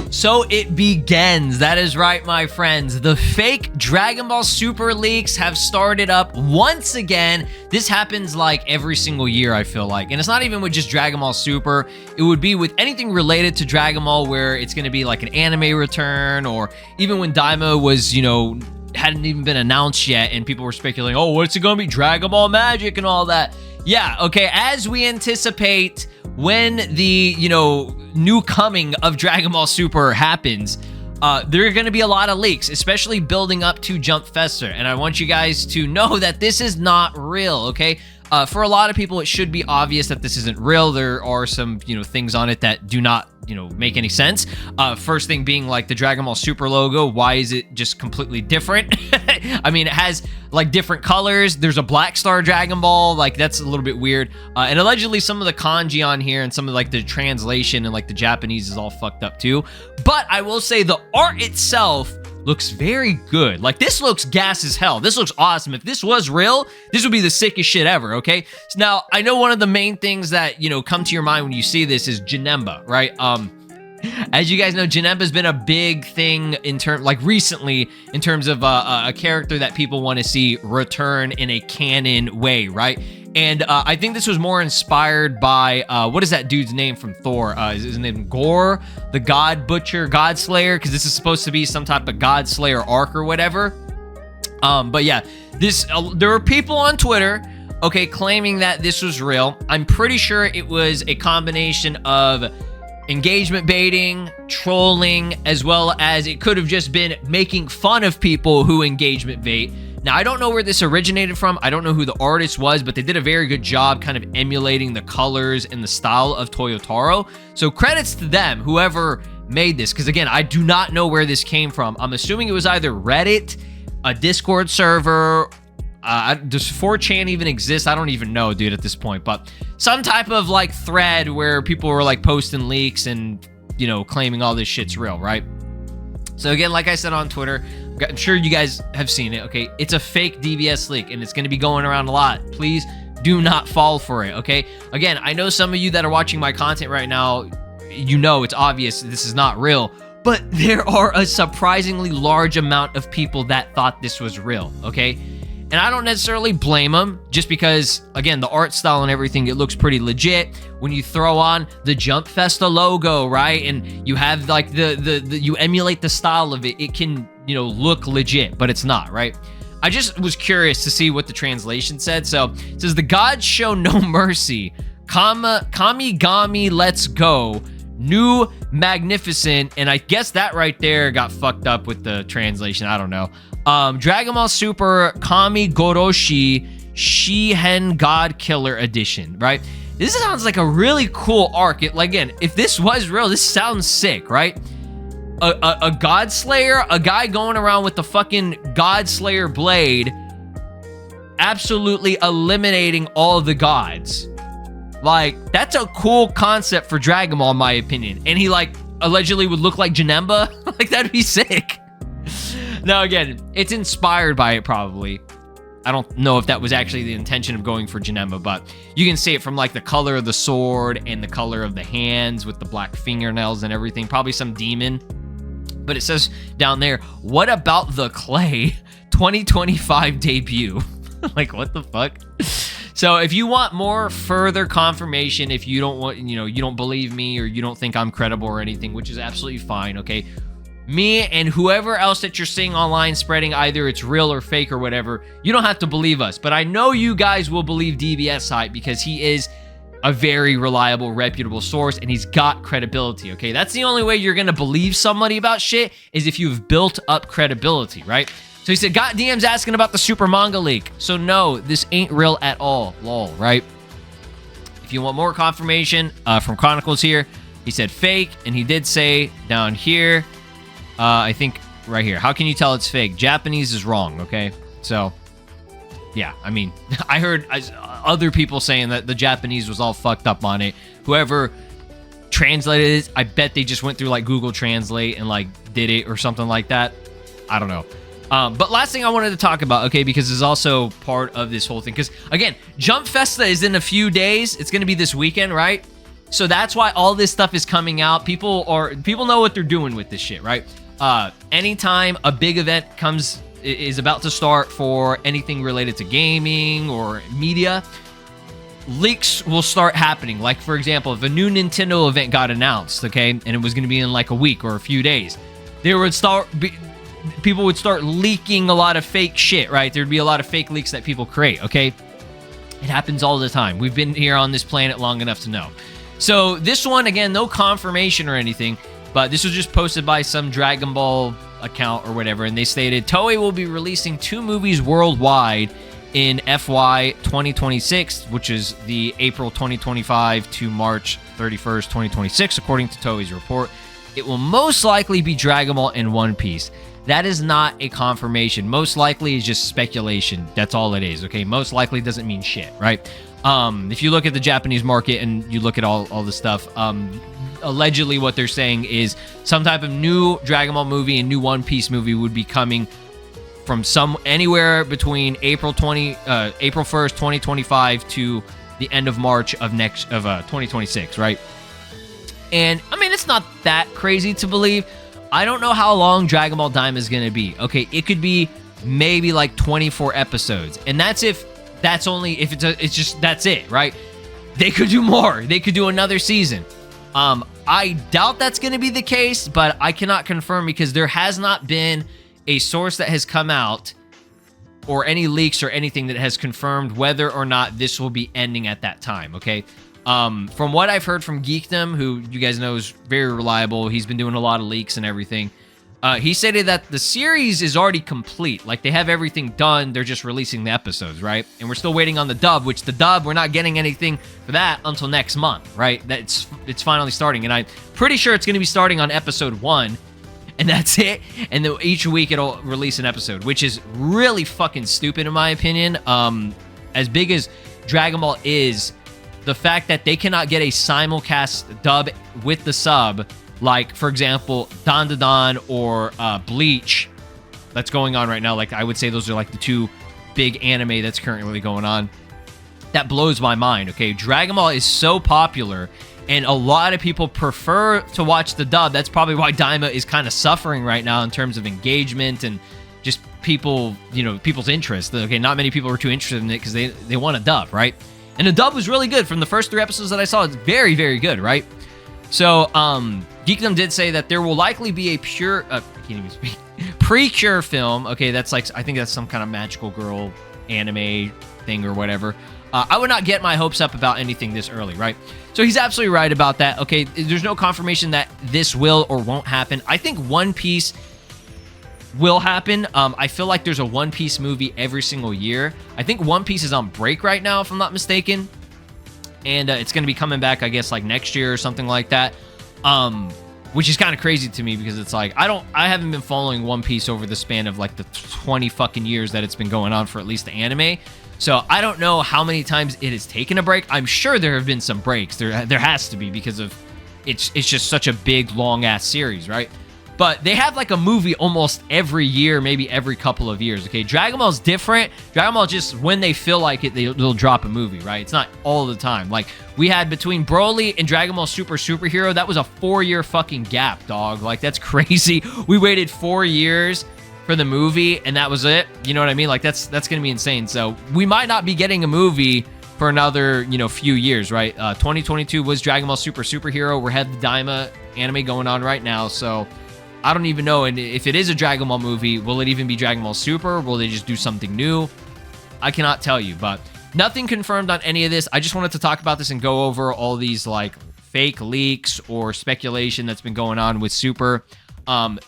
So it begins. That is right, my friends. The fake Dragon Ball Super leaks have started up once again. This happens like every single year, I feel like. And it's not even with just Dragon Ball Super. It would be with anything related to Dragon Ball where it's going to be like an anime return, or even when Daima was, you know, hadn't even been announced yet and people were speculating, oh, what's it going to be? Dragon Ball Magic and all that. Yeah, okay, as we anticipate when the, you know, new coming of Dragon Ball Super happens, there are going to be a lot of leaks, especially building up to Jump Festa. And I want you guys to know that this is not real, okay? For a lot of people, it should be obvious that this isn't real. There are some, you know, things on it that do not, you know, make any sense. First thing being like the Dragon Ball Super logo. Why is it just completely different? I mean, it has like different colors. There's a Black Star Dragon Ball. Like, that's a little bit weird. And allegedly some of the kanji on here and some of like the translation and like the Japanese is all fucked up too. But I will say the art itself looks very good. Like, this looks gas as hell. This looks awesome. If this was real, this would be the sickest shit ever, okay? So now, I know one of the main things that, you know, come to your mind when you see this is Janemba, right? As you guys know, Janemba's been a big thing in recently in terms of a character that people want to see return in a canon way, right? And I think this was more inspired by, what is that dude's name from Thor? Is his name Gore, the God Butcher, God Slayer? Because this is supposed to be some type of God Slayer arc or whatever. But yeah, there were people on Twitter, okay, claiming that this was real. I'm pretty sure it was a combination of engagement baiting, trolling, as well as it could have just been making fun of people who engagement bait. Now, I don't know where this originated from. I don't know who the artist was, but they did a very good job kind of emulating the colors and the style of Toyotaro. So credits to them, whoever made this, because again, I do not know where this came from. I'm assuming it was either Reddit, a Discord server, does 4chan even exist? I don't even know, dude, at this point, but some type of like thread where people were like posting leaks and, you know, claiming all this shit's real, right? So again, like I said on Twitter, I'm sure you guys have seen it, okay? It's a fake DBS leak, and it's going to be going around a lot. Please do not fall for it, okay? Again, I know some of you that are watching my content right now, you know it's obvious this is not real, but there are a surprisingly large amount of people that thought this was real, okay? And I don't necessarily blame them, just because, again, the art style and everything, it looks pretty legit. When you throw on the Jump Festa logo, right, and you have like you emulate the style of it, it can, you know, look legit, but it's not, right? I just was curious to see what the translation said. So it says, the gods show no mercy. Kamigami, let's go. New magnificent. And I guess that right there got fucked up with the translation. I don't know. Dragon Ball Super Kami Goroshi Shihen God Killer Edition, right? This sounds like a really cool arc. Again, if this was real, this sounds sick, right? A God Slayer, a guy going around with the fucking God Slayer blade, absolutely eliminating all the gods. Like, that's a cool concept for Dragon Ball, in my opinion. And he, like, allegedly would look like Janemba. Like, that'd be sick. Now, again, it's inspired by it, probably. I don't know if that was actually the intention of going for Janemba, but you can see it from, like, the color of the sword and the color of the hands with the black fingernails and everything. Probably some demon. But it says down there, what about the Clay 2025 debut? Like, what the fuck? So if you want more further confirmation, if you don't want, you know, you don't believe me or you don't think I'm credible or anything, which is absolutely fine, okay? Me and whoever else that you're seeing online spreading, either it's real or fake or whatever, you don't have to believe us. But I know you guys will believe DBS hype because he is a very reliable, reputable source and he's got credibility, okay? That's the only way you're going to believe somebody about shit is if you've built up credibility, right? So he said, got DMs asking about the Super Manga leak. So no, this ain't real at all, lol, right? If you want more confirmation from Chronicles here, he said fake, and he did say down here, I think right here, how can you tell it's fake? Japanese is wrong, okay? So, yeah, I mean, I heard other people saying that the Japanese was all fucked up on it. Whoever translated it, I bet they just went through, like, Google Translate and, like, did it or something like that. I don't know. But last thing I wanted to talk about, okay, because it's also part of this whole thing. Because, again, Jump Festa is in a few days. It's going to be this weekend, right? So that's why all this stuff is coming out. People know what they're doing with this shit, right? Anytime a big event is about to start for anything related to gaming or media, leaks will start happening. Like, for example, if a new Nintendo event got announced, okay, and it was going to be in like a week or a few days, people would start leaking a lot of fake shit, right? There'd be a lot of fake leaks that people create, okay? It happens all the time. We've been here on this planet long enough to know. So this one, again, no confirmation or anything, but this was just posted by some Dragon Ball account or whatever, and they stated, Toei will be releasing 2 movies worldwide in FY 2026, which is the April 2025 to March 31st, 2026, according to Toei's report. It will most likely be Dragon Ball and One Piece. That is not a confirmation. Most likely is just speculation. That's all it is, okay? Most likely doesn't mean shit, right? If you look at the Japanese market and you look at all the stuff, allegedly what they're saying is some type of new Dragon Ball movie and new One Piece movie would be coming from anywhere between April 1st, 2025 to the end of March of 2026, right? And I mean, it's not that crazy to believe. I don't know how long Dragon Ball Daima is going to be. Okay, it could be maybe like 24 episodes. And that's that's it, right? They could do more. They could do another season. I doubt that's going to be the case, but I cannot confirm because there has not been a source that has come out or any leaks or anything that has confirmed whether or not this will be ending at that time, okay? From what I've heard from Geekdom, who you guys know is very reliable, he's been doing a lot of leaks and everything, he stated that the series is already complete. Like, they have everything done, they're just releasing the episodes, right? And we're still waiting on the dub, which the dub, we're not getting anything for that until next month, right? It's finally starting, and I'm pretty sure it's going to be starting on episode 1, and that's it. And then each week it'll release an episode, which is really fucking stupid in my opinion. As big as Dragon Ball is, the fact that they cannot get a simulcast dub with the sub, like, for example, Dan Da Dan or Bleach, that's going on right now. Like, I would say those are like the 2 big anime that's currently going on. That blows my mind, okay? Dragon Ball is so popular, and a lot of people prefer to watch the dub. That's probably why Daima is kind of suffering right now in terms of engagement and just people's interest. Okay, not many people are too interested in it because they want a dub, right? And the dub was really good. From the first 3 episodes that I saw, it's very, very good, right? So, Geekdom did say that there will likely be a pre-cure film. Okay, that's like, I think that's some kind of magical girl anime thing or whatever. I would not get my hopes up about anything this early, right? So he's absolutely right about that. Okay, there's no confirmation that this will or won't happen. I think One Piece will happen. I feel like there's a One Piece movie every single year. I think One Piece is on break right now, if I'm not mistaken. And it's going to be coming back, I guess, like next year or something like that. Which is kind of crazy to me because it's like, I haven't been following One Piece over the span of like the 20 fucking years that it's been going on for at least the anime. So I don't know how many times it has taken a break. I'm sure there have been some breaks. There has to be because of it's just such a big, long-ass series, right? But they have like a movie almost every year, maybe every couple of years, okay? Dragon Ball's different. Dragon Ball, just when they feel like it, they'll drop a movie, right? It's not all the time. Like, we had between Broly and Dragon Ball Super Superhero, that was a 4-year fucking gap, dog. Like, that's crazy. We waited 4 years for the movie, and that was it. You know what I mean? Like, that's gonna be insane. So, we might not be getting a movie for another, few years, right? 2022 was Dragon Ball Super Superhero. We had the Daima anime going on right now, so I don't even know. And if it is a Dragon Ball movie, will it even be Dragon Ball Super? Will they just do something new? I cannot tell you, but nothing confirmed on any of this. I just wanted to talk about this and go over all these like fake leaks or speculation that's been going on with Super.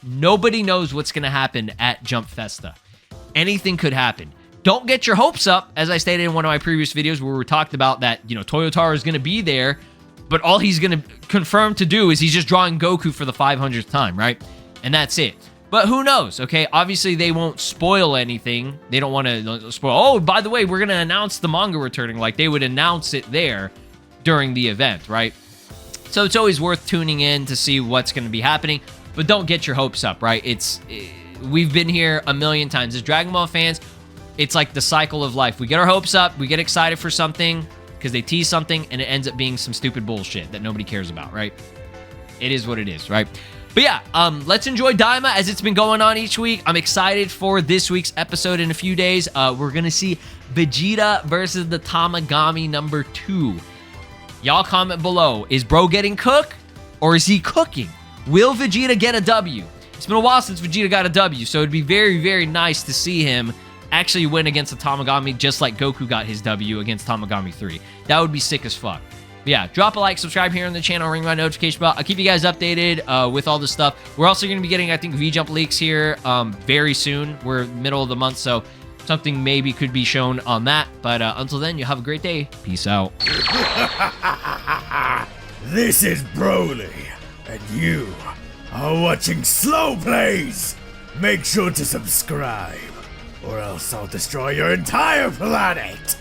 Nobody knows what's going to happen at Jump Festa. Anything could happen. Don't get your hopes up, as I stated in one of my previous videos where we talked about that, Toyotaro is going to be there, but all he's going to confirm to do is he's just drawing Goku for the 500th time, right? And that's it. But who knows, okay? Obviously, they won't spoil anything. They don't want to spoil, oh, by the way, we're going to announce the manga returning. Like, they would announce it there during the event, right? So it's always worth tuning in to see what's going to be happening. But don't get your hopes up, right? We've been here a million times. As Dragon Ball fans, it's like the cycle of life. We get our hopes up. We get excited for something. because they tease something and it ends up being some stupid bullshit that nobody cares about, right? It is what it is, right? But yeah, let's enjoy Daima as it's been going on each week. I'm excited for this week's episode in a few days. We're going to see Vegeta versus the Tamagami number 2. Y'all comment below. Is bro getting cooked or is he cooking? Will Vegeta get a W? It's been a while since Vegeta got a W, so it'd be very, very nice to see him actually win against the Tamagami just like Goku got his W against Tamagami 3. That would be sick as fuck. But yeah, drop a like, subscribe here on the channel, ring my notification bell. I'll keep you guys updated with all this stuff. We're also going to be getting, I think, V-Jump leaks here very soon. We're middle of the month, so something maybe could be shown on that. But until then, you have a great day. Peace out. This is Broly, and you are watching SLOplays. Make sure to subscribe, or else I'll destroy your entire planet.